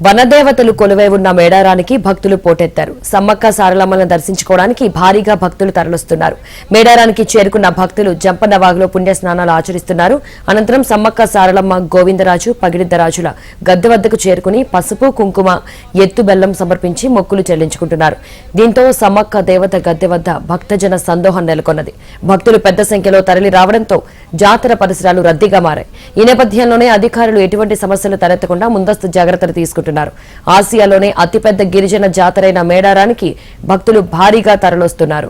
వనదేవతలు కొలువై ఉన్న మేడారానికి భక్తులు పోటెత్తారు. సమ్మక్క సారలమ్మలను దర్శించుకోవడానికి భారీగా భక్తులు తరలిస్తున్నారు. మేడారానికి చేరుకున్న భక్తులు జంపన్నవాగులో పుణ్యస్నానాలు ఆచరిస్తున్నారు. అనంతరం సమ్మక్క సారలమ్మ, గోవిందరాజు, పగిడిద్దరాజుల గద్దె వద్దకు చేరుకుని పసుపు, కుంకుమ, ఎత్తు బెల్లం సమర్పించి మొక్కులు చెల్లించుకుంటున్నారు. దీంతో సమ్మక్క దేవత గద్దె వద్ద భక్తజన సందోహం నెలకొన్నది. భక్తులు పెద్ద సంఖ్యలో తరలి రావడంతో జాతర పరిసరాలు రద్దీగా మారాయి. ఈ నేపథ్యంలోనే అధికారులు ఎటువంటి సమస్యలు తలెత్తకుండా ముందస్తు జాగ్రత్తలు తీసుకుంటున్నారు. ఆసియాలోనే అతిపెద్ద గిరిజన జాతరైన మేడారానికి భక్తులు భారీగా తరలిస్తున్నారు.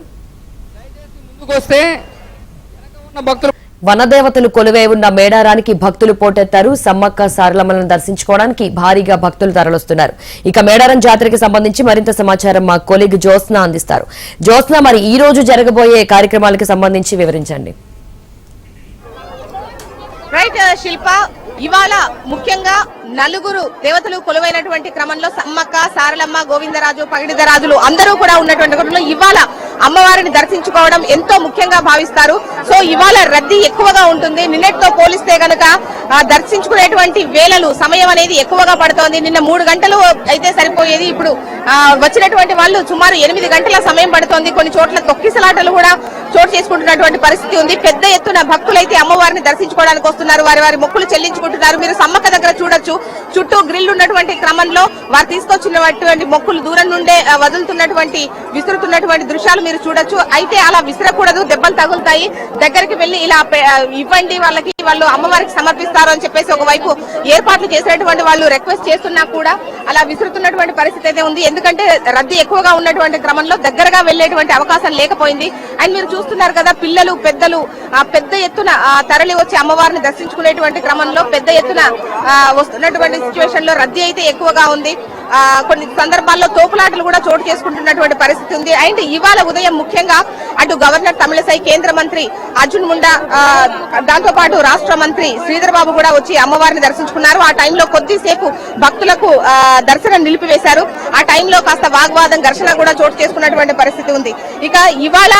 వనదేవతలు కొలువై ఉన్న మేడారానికి భక్తులు పోటెత్తారు. సమ్మక్క సారలమ్మలను దర్శించుకోవడానికి భారీగా భక్తులు తరలిస్తున్నారు. ఇక మేడారం జాతరకి సంబంధించి మరింత సమాచారం మా కొలీగ్ జ్యోత్స్న అందిస్తారు. జ్యోత్స్న, మరి ఈ రోజు జరగబోయే కార్యక్రమాలకు సంబంధించి వివరించండి. రైట్ శిల్ప, ఇవాళ ముఖ్యంగా నలుగురు దేవతలు కొలువైనటువంటి క్రమంలో సమ్మక్క, సారలమ్మ, గోవిందరాజు, పగిడిద్దరాజులు అందరూ కూడా ఉన్నటువంటి క్రమంలో ఇవాళ అమ్మవారిని దర్శించుకోవడం ఎంతో ముఖ్యంగా భావిస్తారు. సో ఇవాళ రద్దీ ఎక్కువగా ఉంటుంది. నిన్నటితో పోలిస్తే గనక దర్శించుకునేటువంటి వేళలు సమయం అనేది ఎక్కువగా పడుతోంది. నిన్న 3 గంటలు అయితే సరిపోయేది. ఇప్పుడు వచ్చినటువంటి వాళ్ళు సుమారు 8 గంటల సమయం పడుతోంది. కొన్ని చోట్ల తొక్కిసలాటలు కూడా చోటు చేసుకుంటున్నటువంటి పరిస్థితి ఉంది. పెద్ద ఎత్తున భక్తులైతే అమ్మవారిని దర్శించుకోవడానికి వస్తున్నారు. వారి మొక్కులు చెల్లించుకుంటున్నారు. మీరు సమ్మక్క దగ్గర చూడొచ్చు, చుట్టూ గ్రిల్ ఉన్నటువంటి క్రమంలో వారు తీసుకొచ్చినటువంటి మొక్కులు దూరం నుండే వదులుతున్నటువంటి, విసురుతున్నటువంటి దృశ్యాలు మీరు చూడొచ్చు. అయితే అలా విసరకూడదు, దెబ్బలు తగులుతాయి, దగ్గరికి వెళ్లి ఇలా ఇవ్వండి వాళ్ళకి, వాళ్ళు అమ్మవారికి సమర్పిస్తారు అని చెప్పేసి ఒకవైపు ఏర్పాట్లు చేసినటువంటి వాళ్ళు రిక్వెస్ట్ చేస్తున్నా కూడా అలా విసురుతున్నటువంటి పరిస్థితి అయితే ఉంది. ఎందుకంటే రద్దీ ఎక్కువగా ఉన్నటువంటి క్రమంలో దగ్గరగా వెళ్లేటువంటి అవకాశం లేకపోయింది. అండ్ మీరు చూస్తున్నారు కదా, పిల్లలు, పెద్దలు పెద్ద ఎత్తున తరలి వచ్చి అమ్మవారిని దర్శించుకునేటువంటి క్రమంలో పెద్ద ఎత్తున వస్తున్నటువంటి సిచ్యువేషన్ లో రద్దీ అయితే ఎక్కువగా ఉంది. కొన్ని సందర్భాల్లో తోపులాటలు కూడా చోటు చేసుకుంటున్నటువంటి పరిస్థితి ఉంది. అండ్ ఇవాళ ఉదయం ముఖ్యంగా అటు గవర్నర్ తమిళసై, కేంద్ర మంత్రి అర్జున్ ముండా, దాంతో పాటు రాష్ట్ర మంత్రి శ్రీధర్ బాబు కూడా వచ్చి అమ్మవారిని దర్శించుకున్నారు. ఆ టైంలో కొద్దిసేపు భక్తులకు దర్శనం నిలిపివేశారు. ఆ టైంలో కాస్త వాగ్వాదం, ఘర్షణ కూడా చోటు చేసుకున్నటువంటి పరిస్థితి ఉంది. ఇక ఇవాళ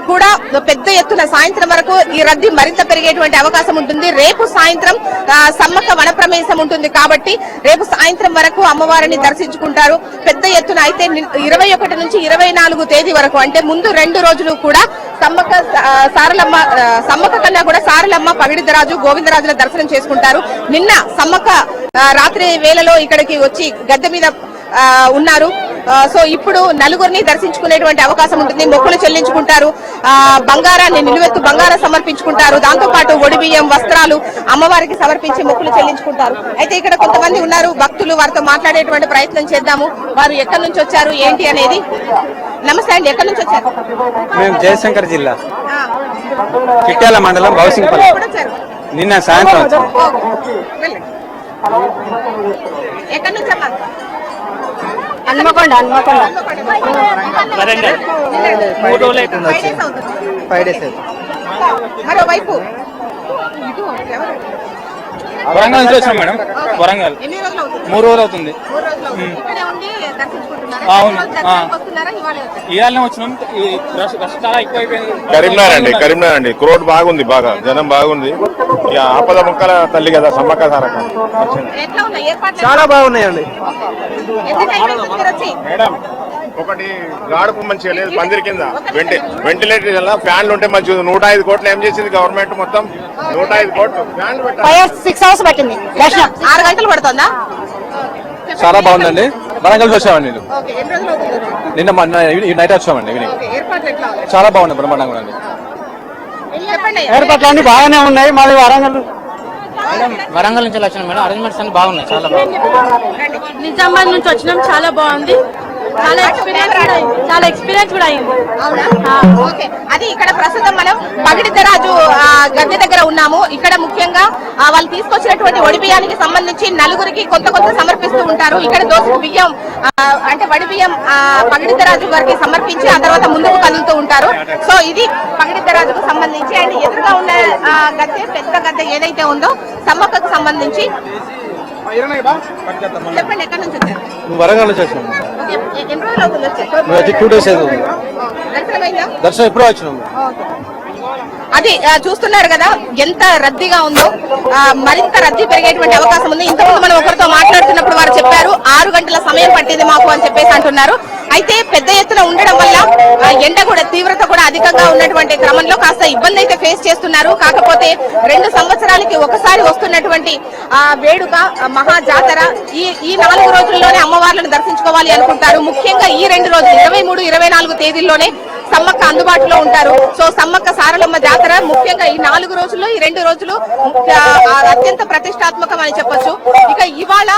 కూడా పెద్ద ఎత్తున సాయంత్రం వరకు ఈ రద్దీ మరింత పెరిగేటువంటి అవకాశం ఉంటుంది. రేపు సాయంత్రం సమ్మక్క వనప్రవేశం ఉంటుంది కాబట్టి రేపు సాయంత్రం వరకు అమ్మవారిని దర్శించుకుంటారు పెద్ద ఎత్తున. అయితే 21 నుంచి 24 తేదీ వరకు, అంటే ముందు 2 రోజులు కూడా సమ్మక్క సారలమ్మ, సమ్మక్క కన్నా కూడా సారలమ్మ, పగిడిద్దరాజు, గోవిందరాజుల దర్శనం చేసుకుంటారు. నిన్న సమ్మక్క రాత్రి వేళలో ఇక్కడికి వచ్చి గద్దె మీద ఉన్నారు. సో ఇప్పుడు నలుగురిని దర్శించుకునేటువంటి అవకాశం ఉంటుంది. మొక్కులు చెల్లించుకుంటారు, బంగారాన్ని, నిలువెత్తు బంగారం సమర్పించుకుంటారు. దాంతో పాటు ఒడిబియ్యం, వస్త్రాలు అమ్మవారికి సమర్పించి మొక్కులు చెల్లించుకుంటారు. అయితే ఇక్కడ కొంతమంది ఉన్నారు భక్తులు, వారితో మాట్లాడేటువంటి ప్రయత్నం చేద్దాము. వారు ఎక్కడి నుంచి వచ్చారు ఏంటి అనేది. నమస్తే అండి, ఎక్కడి నుంచి వచ్చారు? మేము జయశంకర్ జిల్లా, చిట్యాల మండలం, బౌసింగ్పల్లి. నిన్న సాయంత్రం ఎక్కడి నుంచి అమ్మా? హన్మకొండ. మరోవైపు వరంగల్ నుంచి వచ్చాం మేడం. వరంగల్ 3 రోజులు అవుతుంది. అవును, ఇవాళనే వచ్చినాం. చాలా ఎక్కువ అయిపోయింది. కరీంనగర్ అండి. క్రౌడ్ బాగుంది, బాగా జనం బాగుంది. ఆపద ముక్కల తల్లి కదా సమ్మక్క సారక్క. చాలా బాగున్నాయండి మేడం. ఒకటి గాడుపు మంచిగా లేదు, పందిరి కింద వెంటిలేటర్ ఫ్యాన్లు ఉంటే మంచిగా. 105 కోట్లు ఏం చేసింది గవర్నమెంట్? మొత్తం 105 కోట్లు ఫ్యాన్లు పెట్టాలి. 6 అవర్స్ పట్టింది, 6 గంటలు పడుతుందా? చాలా బాగుందండి. వరంగల్ వచ్చామండి నిన్న నైట్ వచ్చామండి. చాలా బాగుంది, బ్రహ్మాండంగా ఉందండి. ఏర్పాట్లు అన్ని బాగానే ఉన్నాయి. మళ్ళీ వరంగల్ నుంచి వచ్చినాం మేడం. అరేంజ్మెంట్స్ అన్ని బాగున్నాయి, చాలా బాగుంది. నిజామాబాద్ నుంచి వచ్చినాం, చాలా బాగుంది. చాలా ఎక్స్పీరియన్స్ కూడా అయింది. అది ఇక్కడ ప్రస్తుతం మనం పగిడిద్దరాజు గద్దె దగ్గర ఉన్నాము. ఇక్కడ ముఖ్యంగా వాళ్ళు తీసుకొచ్చినటువంటి ఒడిబియ్యానికి సంబంధించి నలుగురికి కొంత సమర్పిస్తూ ఉంటారు. ఇక్కడ దోసిన బియ్యం, అంటే వడిబియ్యం పగిడిద్దరాజు గారికి సమర్పించి ఆ తర్వాత ముందుకు కదులుతూ ఉంటారు. సో ఇది పగిడిద్దరాజుకు సంబంధించి. అండ్ ఎదురుగా ఉన్న గద్దె, పెద్ద గద్దె ఏదైతే ఉందో సమ్మక్కకు సంబంధించి. చెప్పండి, ఎక్కడి నుంచి వచ్చారు? వరంగల్ నుంచి వచ్చాము. ఎన్ని రోజులు అవుతుంది వచ్చి? 2 days అవుతుంది. దర్శనం ఎప్పుడో వచ్చినాము. అది చూస్తున్నారు కదా ఎంత రద్దీగా ఉందో. మరింత రద్దీ పెరిగేటువంటి అవకాశం ఉంది. ఇంతకుముందు మనం ఒకరితో మాట్లాడుతున్నప్పుడు వారు చెప్పారు 6 గంటల సమయం పట్టింది మాకు అని చెప్పేసి అంటున్నారు. అయితే పెద్ద ఎత్తున ఉండడం వల్ల ఎండ కూడా తీవ్రత కూడా అధికంగా ఉన్నటువంటి క్రమంలో కాస్త ఇబ్బంది అయితే ఫేస్ చేస్తున్నారు. కాకపోతే 2 సంవత్సరాలకి ఒకసారి వస్తున్నటువంటి వేడుక మహా జాతర ఈ 4 రోజుల్లోనే అమ్మవార్లను దర్శించుకోవాలి అనుకుంటారు. ముఖ్యంగా ఈ 2 రోజులు 23, 24 తేదీల్లోనే సమ్మక్క అందుబాటులో ఉంటారు. సో సమ్మక్క సారలమ్మ జాతర ముఖ్యంగా ఈ 4 రోజుల్లో ఈ 2 రోజులు అత్యంత ప్రతిష్టాత్మకం అని చెప్పొచ్చు. ఇక ఇవాళ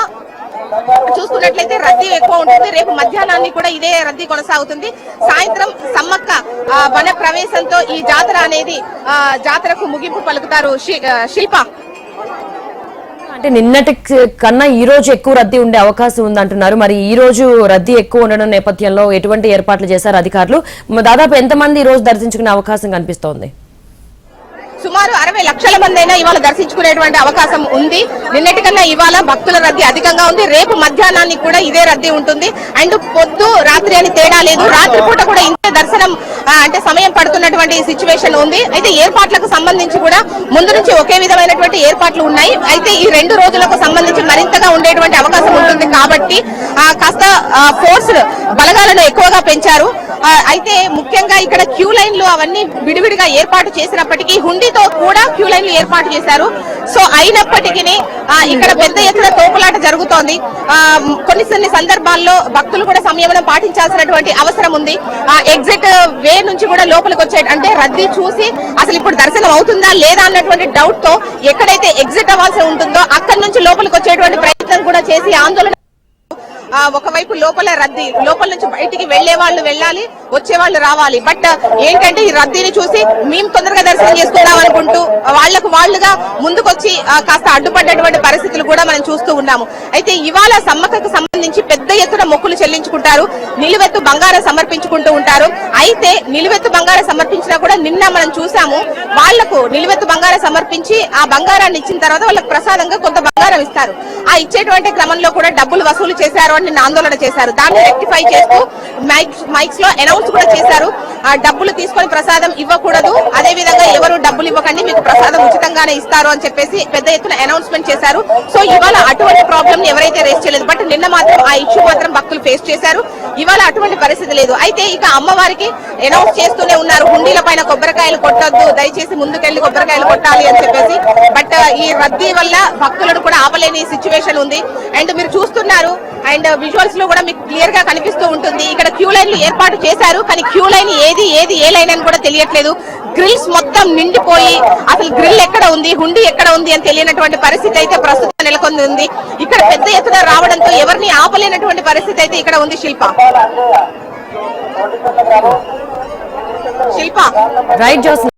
చూసుకున్నట్లయితే రద్దీ ఎక్కువ ఉంటుంది. రేపు మధ్యాహ్నాన్ని కూడా ఇదే రద్దీ కొనసాగుతుంది. సాయంత్రం సమ్మక్క వన ప్రవేశంతో ఈ జాతర అనేది జాతరకు ముగింపు పలుకుతారు. శిల్ప, అంటే నిన్నటి కన్నా ఈ రోజు ఎక్కువ రద్దీ ఉండే అవకాశం ఉందంటున్నారు. మరి ఈ రోజు రద్దీ ఎక్కువ ఉండడం నేపథ్యంలో ఎటువంటి ఏర్పాట్లు చేశారు అధికారులు? దాదాపు ఎంతమంది ఈ రోజు దర్శించుకునే అవకాశం కనిపిస్తోంది? సుమారు 60 లక్షల మంది అయినా ఇవాళ దర్శించుకునేటువంటి అవకాశం ఉంది. నిన్నటి కన్నా ఇవాళ భక్తుల రద్దీ అధికంగా ఉంది. రేపు మధ్యాహ్నానికి కూడా ఇదే రద్దీ ఉంటుంది. అండ్ పొద్దు రాత్రి అని తేడా లేదు. రాత్రిపూట కూడా ఇంతే దర్శనం అంటే సమయం పడుతున్నటువంటి సిచ్యువేషన్ ఉంది. అయితే ఏర్పాట్లకు సంబంధించి కూడా ముందు నుంచి ఒకే విధమైనటువంటి ఏర్పాట్లు ఉన్నాయి. అయితే ఈ 2 రోజులకు సంబంధించి మరింతగా ఉండేటువంటి అవకాశం ఉంటుంది కాబట్టి కాస్త ఫోర్స్ బలగాలను ఎక్కువగా పెంచారు. అయితే ముఖ్యంగా ఇక్కడ క్యూ లైన్లు అవన్నీ విడివిడిగా ఏర్పాటు చేసినప్పటికీ హుండీతో కూడా క్యూ లైన్లు ఏర్పాటు చేశారు. సో అయినప్పటికీ ఇక్కడ పెద్ద ఎత్తున తోపులాట జరుగుతోంది. కొన్ని సందర్భాల్లో భక్తులు కూడా సంయమనం పాటించాల్సినటువంటి అవసరం ఉంది. ఎగ్జిట్ వే నుంచి కూడా లోపలికి వచ్చే అంటే రద్దీ చూసి అసలు ఇప్పుడు దర్శనం అవుతుందా లేదా అన్నటువంటి డౌట్ తో ఎక్కడైతే ఎగ్జిట్ అవ్వాల్సి ఉంటుందో అక్కడి నుంచి లోపలికి వచ్చేటువంటి ప్రయత్నం కూడా చేసి ఆందోళన. ఒకవైపు లోపల రద్దీ, లోపల నుంచి బయటికి వెళ్లే వాళ్ళు వెళ్ళాలి, వచ్చే వాళ్ళు రావాలి. బట్ ఏంటంటే ఈ రద్దీని చూసి మేము తొందరగా దర్శనం చేసుకుందాం అనుకుంటూ వాళ్ళుగా ముందుకొచ్చి కాస్త అడ్డుపడ్డటువంటి పరిస్థితులు కూడా మనం చూస్తూ ఉన్నాము. అయితే ఇవాళ సమ్మక్కకు సంబంధించి పెద్ద ఎత్తున మొక్కులు చెల్లించుకుంటారు, నిలువెత్తు బంగారం సమర్పించుకుంటూ ఉంటారు. అయితే నిలువెత్తు బంగారం సమర్పించినా కూడా నిన్న మనం చూసాము వాళ్లకు నిలువెత్తు బంగారం సమర్పించి ఆ బంగారాన్ని ఇచ్చిన తర్వాత వాళ్ళకి ప్రసాదంగా కొంత బంగారం ఇస్తారు. ఆ ఇచ్చేటువంటి క్రమంలో కూడా డబ్బులు వసూలు చేశారు నిన్న ఆందోళన చేశారు. దాన్ని రెక్టిఫై చేస్తూ మైక్స్ లో అనౌన్స్ కూడా చేశారు, డబ్బులు తీసుకొని ప్రసాదం ఇవ్వకూడదు, అదే విధంగా ఎవరు డబ్బులు ఇవ్వకండి, మీకు ప్రసాదం ఉచితంగానే ఇస్తారు అని చెప్పేసి పెద్ద ఎత్తున అనౌన్స్మెంట్ చేశారు. సో ఇవాళ అటువంటి ప్రాబ్లం ఎవరైతే రేస్ చేయలేదు. బట్ నిన్న మాత్రం ఆ ఇష్యూ మాత్రం భక్తులు ఫేస్ చేశారు. ఇవాళ అటువంటి పరిస్థితి లేదు. అయితే ఇక అమ్మవారికి అనౌన్స్ చేస్తూనే ఉన్నారు, హుండీల పైన కొబ్బరికాయలు కొట్టొద్దు, దయచేసి ముందుకెళ్లి కొబ్బరికాయలు కొట్టాలి అని చెప్పేసి. బట్ ఈ రద్దీ వల్ల భక్తులను కూడా ఆపలేని సిచ్యువేషన్ ఉంది. అండ్ మీరు చూస్తున్నారు అండ్ విజువల్స్ లో కూడా మీకు క్లియర్ గా కనిపిస్తూ ఉంటుంది. ఇక్కడ క్యూ లైన్లు ఏర్పాటు చేశారు, కానీ క్యూ లైన్ ఏది ఏ లైన్ అని కూడా తెలియట్లేదు. గ్రిల్స్ మొత్తం నిండిపోయి అసలు గ్రిల్ ఎక్కడ ఉంది, హుండీ ఎక్కడ ఉంది అని తెలియనటువంటి పరిస్థితి అయితే ప్రస్తుతం నెలకొని ఉంది. ఇక్కడ పెద్ద ఎత్తున రావడంతో ఎవరిని ఆపలేనటువంటి పరిస్థితి అయితే ఇక్కడ ఉంది. శిల్ప రైట్ జోస్.